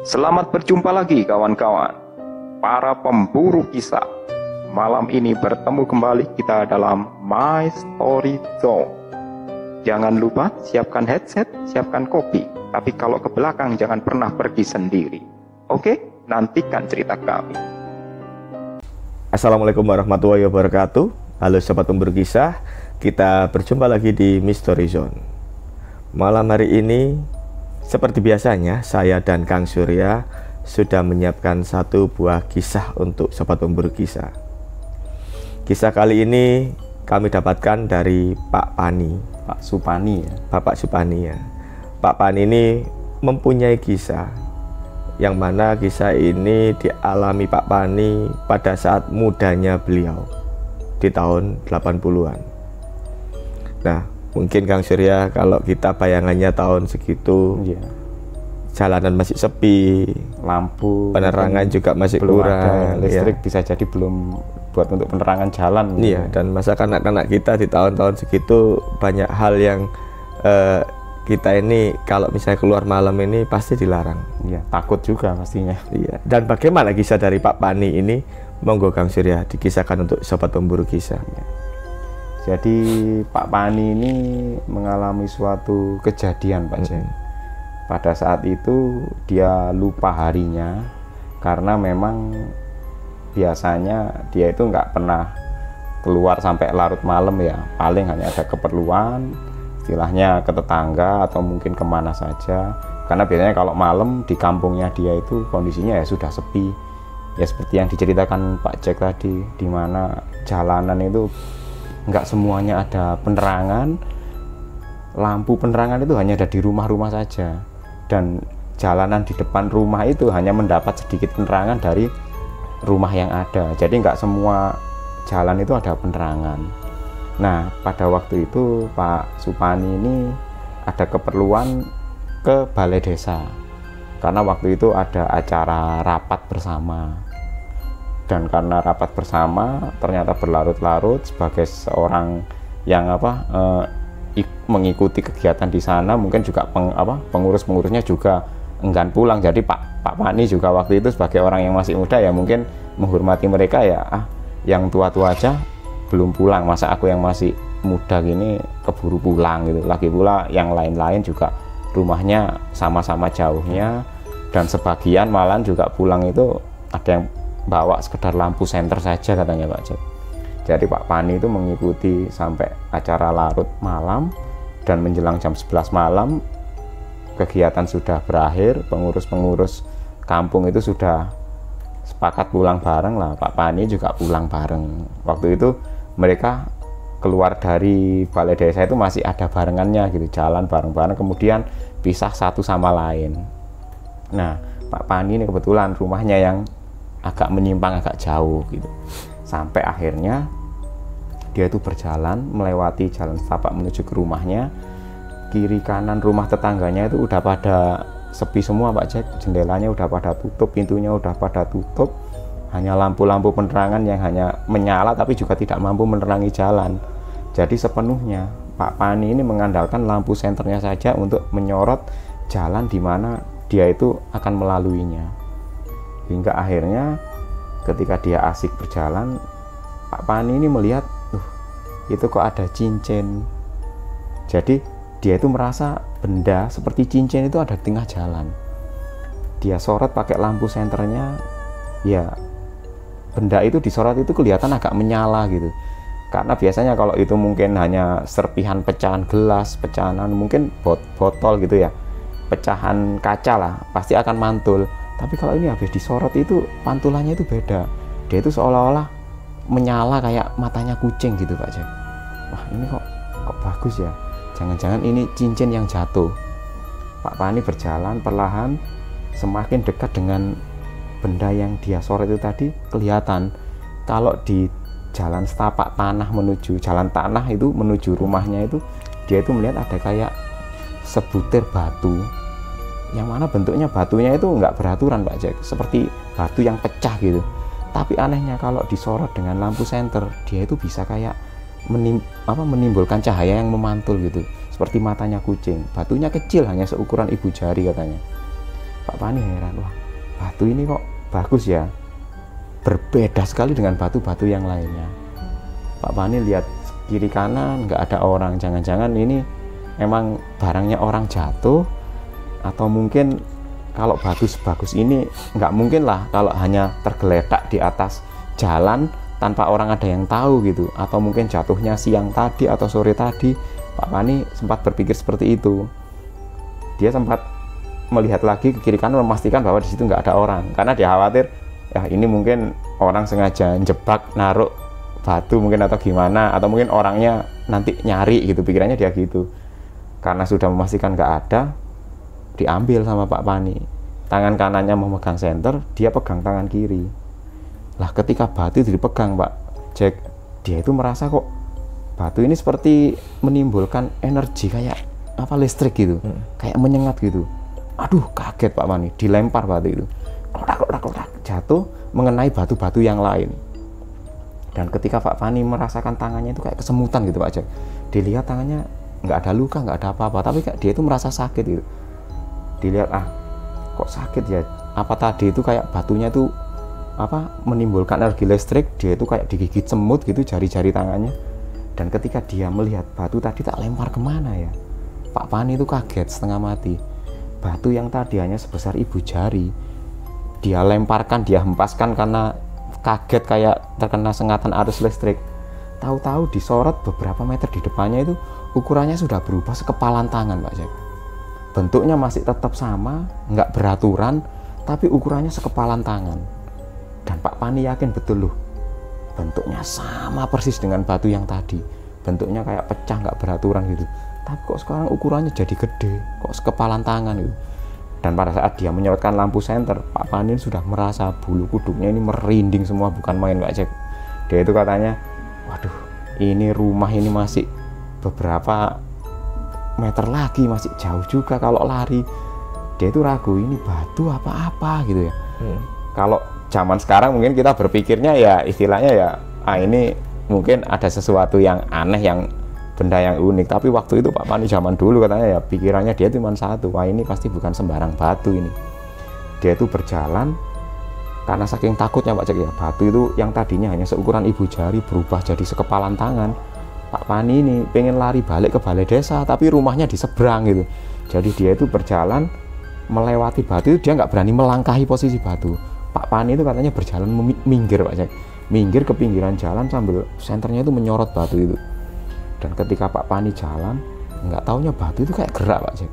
Selamat berjumpa lagi kawan-kawan, para pemburu kisah. Malam ini bertemu kembali kita dalam My Story Zone. Jangan lupa siapkan headset, siapkan kopi. Tapi kalau ke belakang jangan pernah pergi sendiri. Oke, nantikan cerita kami. Assalamualaikum warahmatullahi wabarakatuh. Halo sobat pemburu kisah, kita berjumpa lagi di Mystery Zone. Malam hari ini seperti biasanya, saya dan Kang Surya sudah menyiapkan satu buah kisah untuk sobat pemburu kisah. Kisah kali ini kami dapatkan dari Pak Pani, Pak Supani ya. Bapak Supani ya. Pak Pani ini mempunyai kisah yang mana kisah ini dialami Pak Pani pada saat mudanya beliau di tahun 80-an. Nah, mungkin Kang Surya kalau kita bayangannya tahun segitu, jalanan masih sepi, lampu, penerangan juga masih belum kurang, ada listrik, bisa jadi belum buat untuk penerangan jalan. Iya, dan masa kanak-kanak kita di tahun-tahun segitu banyak hal yang kita ini kalau misalnya keluar malam ini pasti dilarang. Iya, takut juga pastinya. Iya. Dan bagaimana kisah dari Pak Pani ini? Monggo Kang Surya dikisahkan untuk sobat pemburu kisah. Ya. Jadi Pak Pani ini mengalami suatu kejadian, Pak Jack. Pada saat itu dia lupa harinya karena memang biasanya dia itu nggak pernah keluar sampai larut malam ya. Paling hanya ada keperluan, istilahnya ke tetangga atau mungkin kemana saja. Karena biasanya kalau malam di kampungnya dia itu kondisinya ya sudah sepi. Ya seperti yang diceritakan Pak Jack tadi, di mana jalanan itu nggak semuanya ada penerangan, lampu penerangan itu hanya ada di rumah-rumah saja, dan jalanan di depan rumah itu hanya mendapat sedikit penerangan dari rumah yang ada, jadi nggak semua jalan itu ada penerangan. Nah, pada waktu itu Pak Supani ini ada keperluan ke balai desa, karena waktu itu ada acara rapat bersama. Dan karena rapat bersama ternyata berlarut-larut, sebagai seorang yang mengikuti kegiatan di sana, mungkin juga pengurus-pengurusnya juga enggan pulang. Jadi Pak Pani juga waktu itu sebagai orang yang masih muda ya mungkin menghormati mereka ya, yang tua-tua aja belum pulang, masa aku yang masih muda gini keburu pulang gitu. Lagi pula yang lain-lain juga rumahnya sama-sama jauhnya, dan sebagian malam juga pulang itu ada yang bawa sekedar lampu senter saja katanya Pak Jack. Jadi Pak Pani itu mengikuti sampai acara larut malam, dan menjelang jam 11 malam kegiatan sudah berakhir, pengurus-pengurus kampung itu sudah sepakat pulang bareng lah. Pak Pani juga pulang bareng. Waktu itu mereka keluar dari balai desa itu masih ada barengannya gitu, jalan bareng-bareng, kemudian pisah satu sama lain. Nah, Pak Pani ini kebetulan rumahnya yang agak menyimpang, agak jauh gitu. Sampai akhirnya dia itu berjalan melewati jalan setapak menuju ke rumahnya. Kiri kanan rumah tetangganya itu udah pada sepi semua Pak Jack. Jendelanya udah pada tutup, pintunya udah pada tutup. Hanya lampu-lampu penerangan yang hanya menyala tapi juga tidak mampu menerangi jalan. Jadi sepenuhnya Pak Pani ini mengandalkan lampu senternya saja untuk menyorot jalan di mana dia itu akan melaluinya. Hingga akhirnya ketika dia asik berjalan, Pak Pani ini melihat, itu kok ada cincin. Jadi dia itu merasa benda seperti cincin itu ada di tengah jalan. Dia sorot pakai lampu senternya, ya benda itu disorot itu kelihatan agak menyala gitu. Karena biasanya kalau itu mungkin hanya serpihan pecahan gelas, pecahan mungkin botol gitu ya, pecahan kaca lah, pasti akan mantul. Tapi kalau ini habis disorot itu pantulannya itu beda. Dia itu seolah-olah menyala kayak matanya kucing gitu Pak Jack. Wah, ini kok bagus ya. Jangan-jangan ini cincin yang jatuh. Pak Pani berjalan perlahan, semakin dekat dengan benda yang dia sorot itu tadi, kelihatan kalau di jalan setapak tanah menuju jalan tanah itu menuju rumahnya itu, dia itu melihat ada kayak sebutir batu, yang mana bentuknya batunya itu nggak beraturan Pak Jack, seperti batu yang pecah gitu. Tapi anehnya kalau disorot dengan lampu senter, dia itu bisa kayak menimbulkan cahaya yang memantul gitu, seperti matanya kucing. Batunya kecil, hanya seukuran ibu jari katanya. Pak Pani heran, wah batu ini kok bagus ya, berbeda sekali dengan batu-batu yang lainnya. Pak Pani lihat kiri kanan nggak ada orang, jangan-jangan ini emang barangnya orang jatuh, atau mungkin kalau batu sebagus ini nggak mungkin lah kalau hanya tergeletak di atas jalan tanpa orang ada yang tahu gitu, atau mungkin jatuhnya siang tadi atau sore tadi. Pak Pani sempat berpikir seperti itu. Dia sempat melihat lagi ke kiri kanan memastikan bahwa di situ nggak ada orang, karena dia khawatir ya ini mungkin orang sengaja jebak naruh batu mungkin atau gimana, atau mungkin orangnya nanti nyari gitu, pikirannya dia gitu. Karena sudah memastikan nggak ada, diambil sama Pak Pani. Tangan kanannya memegang senter, dia pegang tangan kiri. Lah ketika batu itu dipegang Pak Jack, dia itu merasa kok batu ini seperti menimbulkan energi kayak apa, listrik gitu, kayak menyengat gitu. Aduh, kaget Pak Pani, dilempar batu itu, klotak, jatuh mengenai batu-batu yang lain. Dan ketika Pak Pani merasakan tangannya itu kayak kesemutan gitu Pak Jack, dilihat tangannya nggak ada luka, nggak ada apa-apa, tapi kayak dia itu merasa sakit gitu. Dilihat, kok sakit ya, apa tadi itu kayak batunya itu apa, menimbulkan energi listrik, dia itu kayak digigit semut gitu jari-jari tangannya. Dan ketika dia melihat batu tadi tak lempar kemana ya, Pak Pani itu kaget setengah mati. Batu yang tadi hanya sebesar ibu jari, dia lemparkan, dia hempaskan karena kaget kayak terkena sengatan arus listrik. Tahu-tahu disorot beberapa meter di depannya itu ukurannya sudah berubah sekepalan tangan Pak Jack. Bentuknya masih tetap sama, nggak beraturan, tapi ukurannya sekepalan tangan. Dan Pak Pani yakin betul loh, bentuknya sama persis dengan batu yang tadi. Bentuknya kayak pecah, nggak beraturan gitu. Tapi kok sekarang ukurannya jadi gede, kok sekepalan tangan gitu. Dan pada saat dia menyorotkan lampu senter, Pak Pani sudah merasa bulu kuduknya ini merinding semua, bukan main Pak Jack. Dia itu katanya, waduh, ini rumah ini masih beberapa meter lagi, masih jauh juga kalau lari. Dia itu ragu, ini batu apa-apa gitu ya. Kalau zaman sekarang mungkin kita berpikirnya ya istilahnya ya, ini mungkin ada sesuatu yang aneh, yang benda yang unik. Tapi waktu itu Pak Pani zaman dulu katanya ya pikirannya dia cuma satu, wah ini pasti bukan sembarang batu ini. Dia itu berjalan karena saking takutnya Pak Jack ya, batu itu yang tadinya hanya seukuran ibu jari berubah jadi sekepalan tangan. Pak Pani ini pengen lari balik ke balai desa, tapi rumahnya di seberang gitu. Jadi dia itu berjalan melewati batu itu, dia nggak berani melangkahi posisi batu. Pak Pani itu katanya berjalan minggir Pak Jack, minggir ke pinggiran jalan sambil senternya itu menyorot batu itu. Dan ketika Pak Pani jalan, nggak taunya batu itu kayak gerak Pak Jack,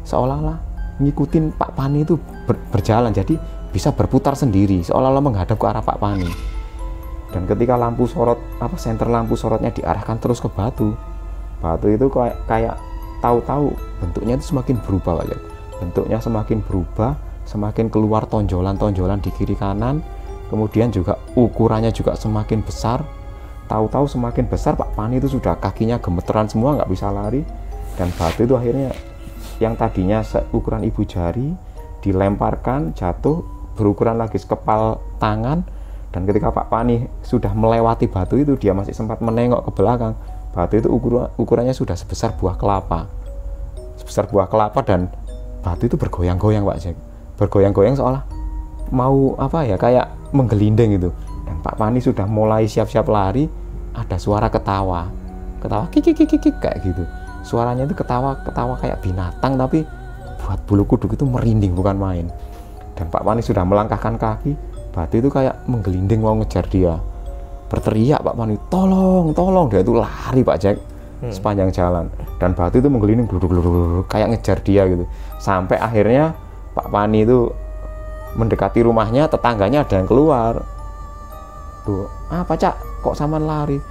seolah-olah ngikutin Pak Pani itu berjalan, jadi bisa berputar sendiri seolah-olah menghadap ke arah Pak Pani. Dan ketika lampu sorot senter lampu sorotnya diarahkan terus ke batu itu kayak tahu-tahu bentuknya itu semakin berubah Pak Jack. Bentuknya semakin berubah, semakin keluar tonjolan-tonjolan di kiri kanan, kemudian juga ukurannya juga semakin besar. Tahu-tahu semakin besar Pak Pani itu sudah kakinya gemeteran semua, nggak bisa lari. Dan batu itu akhirnya yang tadinya seukuran ibu jari dilemparkan, jatuh berukuran lagi sekepal tangan. Dan ketika Pak Pani sudah melewati batu itu, dia masih sempat menengok ke belakang. Batu itu ukurannya sudah sebesar buah kelapa, dan batu itu bergoyang-goyang Pak Jack, bergoyang-goyang seolah mau kayak menggelinding gitu. Dan Pak Pani sudah mulai siap-siap lari, ada suara ketawa kikik kayak gitu. Suaranya itu ketawa kayak binatang, tapi buat bulu kuduk itu merinding bukan main. Dan Pak Pani sudah melangkahkan kaki, batu itu kayak menggelinding mau ngejar dia. Berteriak Pak Pani, tolong. Dia itu lari Pak Jack sepanjang jalan. Dan batu itu menggelinding gluduk kayak ngejar dia gitu. Sampai akhirnya Pak Pani itu mendekati rumahnya, tetangganya ada yang keluar. Duh, apa Cak, kok saman lari?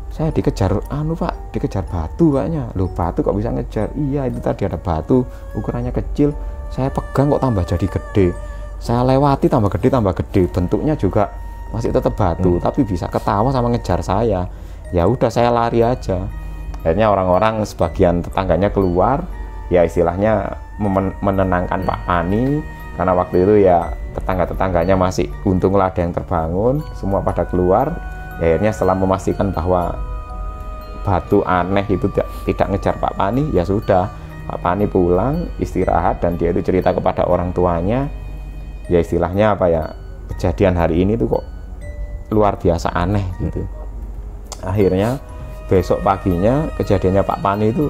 Saya dikejar Pak, dikejar batu kayaknya. Loh, batu kok bisa ngejar? Iya, itu tadi ada batu ukurannya kecil, saya pegang kok tambah jadi gede. Saya lewati tambah gede, bentuknya juga masih tetap batu, tapi bisa ketawa sama ngejar saya. Ya udah, saya lari aja. Akhirnya orang-orang sebagian tetangganya keluar, ya istilahnya menenangkan Pak Pani, karena waktu itu ya tetangga-tetangganya masih untunglah ada yang terbangun, semua pada keluar. Ya, akhirnya setelah memastikan bahwa batu aneh itu tidak ngejar Pak Pani, ya sudah, Pak Pani pulang istirahat dan dia itu cerita kepada orang tuanya, ya istilahnya apa ya, kejadian hari ini tuh kok luar biasa aneh gitu. Akhirnya besok paginya kejadiannya Pak Pani itu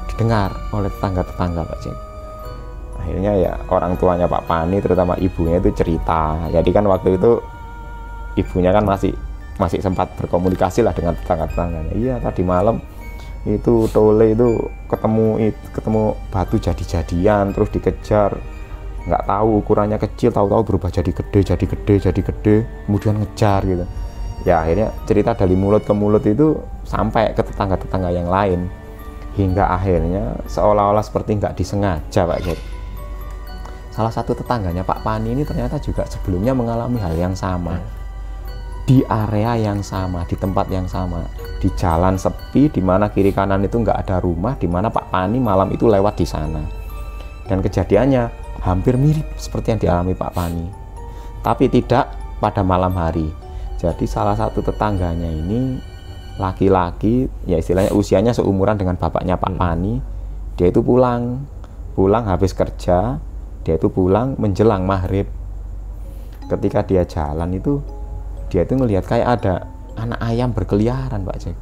didengar oleh tetangga-tetangga Pak Jack. Akhirnya ya orang tuanya Pak Pani terutama ibunya itu cerita. Jadi kan waktu itu ibunya kan masih sempat berkomunikasi lah dengan tetangga-tetangganya. Iya, tadi malam itu Tole itu ketemu batu jadi-jadian, terus dikejar, nggak tahu ukurannya kecil, tahu-tahu berubah jadi gede, kemudian ngejar gitu. Ya akhirnya cerita dari mulut ke mulut itu sampai ke tetangga-tetangga yang lain, hingga akhirnya seolah-olah seperti nggak disengaja Pak Jack. Salah satu tetangganya Pak Pani ini ternyata juga sebelumnya mengalami hal yang sama, di area yang sama, di tempat yang sama, di jalan sepi, di mana kiri kanan itu nggak ada rumah, di mana Pak Pani malam itu lewat di sana. Dan kejadiannya hampir mirip seperti yang dialami Pak Pani, tapi tidak pada malam hari. Jadi salah satu tetangganya ini laki-laki, ya istilahnya usianya seumuran dengan bapaknya Pak Pani. Dia itu pulang habis kerja, dia itu pulang menjelang maghrib. Ketika dia jalan itu, dia itu ngelihat kayak ada anak ayam berkeliaran Pak Jack.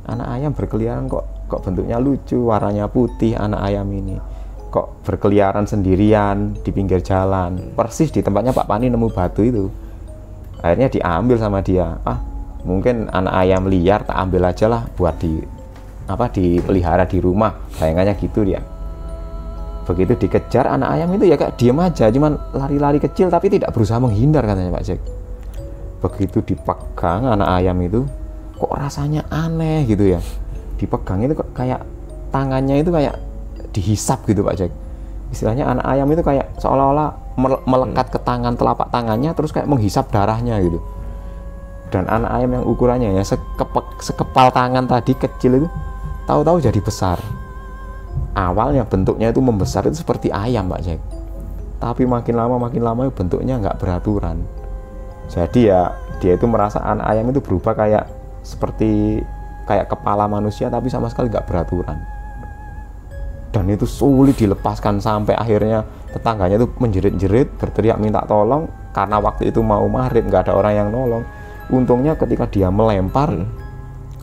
Anak ayam berkeliaran kok bentuknya lucu, warnanya putih. Anak ayam ini kok berkeliaran sendirian di pinggir jalan, persis di tempatnya Pak Pani nemu batu itu. Akhirnya diambil sama dia. Mungkin anak ayam liar, tak ambil aja lah buat dipelihara di rumah, bayangannya gitu dia. Begitu dikejar anak ayam itu ya kayak diem aja, cuman lari-lari kecil tapi tidak berusaha menghindar katanya Pak Jack. Begitu dipegang anak ayam itu kok rasanya aneh gitu ya, dipegang itu kok kayak tangannya itu kayak dihisap gitu Pak Jack. Istilahnya anak ayam itu kayak seolah-olah melekat ke tangan, telapak tangannya, terus kayak menghisap darahnya gitu. Dan anak ayam yang ukurannya ya sekepal tangan tadi kecil itu tahu-tahu jadi besar. Awalnya bentuknya itu membesar itu seperti ayam Pak Jack, tapi makin lama bentuknya nggak beraturan. Jadi ya dia itu merasa anak ayam itu berubah kayak kepala manusia, tapi sama sekali nggak beraturan. Dan itu sulit dilepaskan sampai akhirnya tetangganya itu menjerit-jerit, berteriak minta tolong, karena waktu itu mau maghrib nggak ada orang yang nolong. Untungnya ketika dia melempar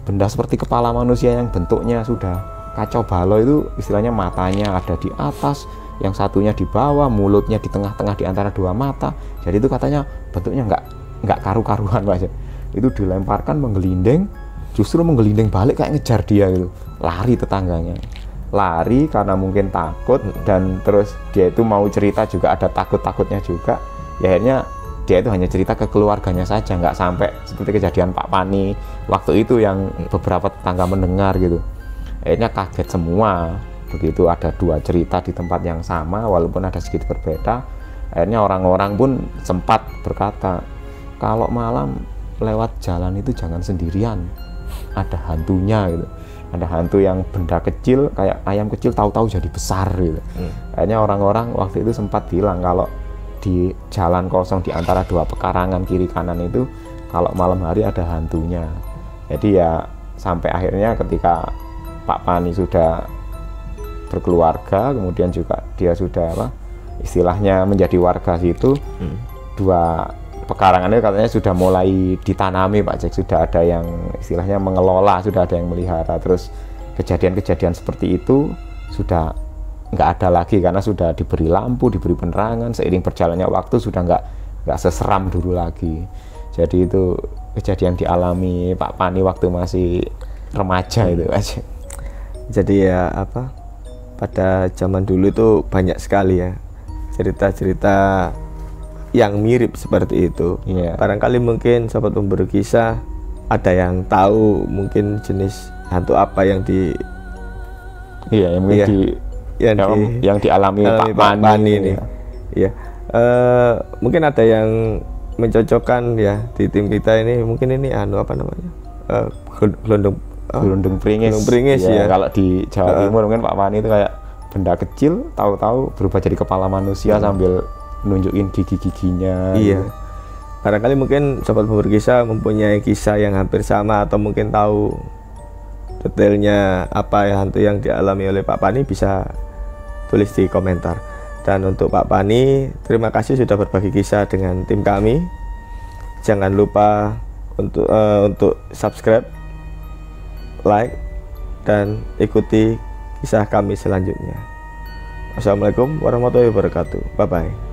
benda seperti kepala manusia yang bentuknya sudah kacau balau itu, istilahnya matanya ada di atas, yang satunya di bawah, mulutnya di tengah-tengah di antara dua mata. Jadi itu katanya bentuknya nggak karu-karuan Pak. Itu dilemparkan menggelinding, justru menggelinding balik kayak ngejar dia gitu. Lari tetangganya, lari karena mungkin takut, dan terus dia itu mau cerita juga ada takut-takutnya juga. Ya akhirnya dia itu hanya cerita ke keluarganya saja, nggak sampai seperti kejadian Pak Pani waktu itu yang beberapa tetangga mendengar gitu. Akhirnya kaget semua. Begitu ada dua cerita di tempat yang sama walaupun ada sedikit berbeda. Akhirnya orang-orang pun sempat berkata, kalau malam lewat jalan itu jangan sendirian, ada hantunya gitu. Ada hantu yang benda kecil kayak ayam kecil tahu-tahu jadi besar gitu. Akhirnya orang-orang waktu itu sempat bilang kalau di jalan kosong di antara dua pekarangan kiri kanan itu kalau malam hari ada hantunya. Jadi ya sampai akhirnya ketika Pak Pani sudah berkeluarga, kemudian juga dia sudah istilahnya menjadi warga situ, dua pekarangan itu katanya sudah mulai ditanami Pak Jack, sudah ada yang istilahnya mengelola, sudah ada yang melihara. Terus kejadian-kejadian seperti itu sudah nggak ada lagi karena sudah diberi lampu, diberi penerangan. Seiring berjalannya waktu sudah nggak seseram dulu lagi. Jadi itu kejadian dialami Pak Pani waktu masih remaja itu Pak Jack. Jadi ya pada zaman dulu itu banyak sekali ya cerita-cerita yang mirip seperti itu. Barangkali mungkin sahabat pemburu kisah ada yang tahu mungkin jenis hantu apa yang yang dialami Pak Pani ini. Iya. Mungkin ada yang mencocokkan ya di tim kita ini, mungkin ini gelondong pringis ya. Kalau di Jawa Timur mungkin Pak Pani itu kayak benda kecil tahu-tahu berubah jadi kepala manusia sambil nunjukin gigi-giginya. Iya. Barangkali mungkin sobat pemburu kisah mempunyai kisah yang hampir sama atau mungkin tahu detailnya apa ya hantu yang dialami oleh Pak Pani, bisa tulis di komentar. Dan untuk Pak Pani, terima kasih sudah berbagi kisah dengan tim kami. Jangan lupa untuk subscribe, like, dan ikuti kisah kami selanjutnya. Wassalamualaikum warahmatullahi wabarakatuh. Bye bye.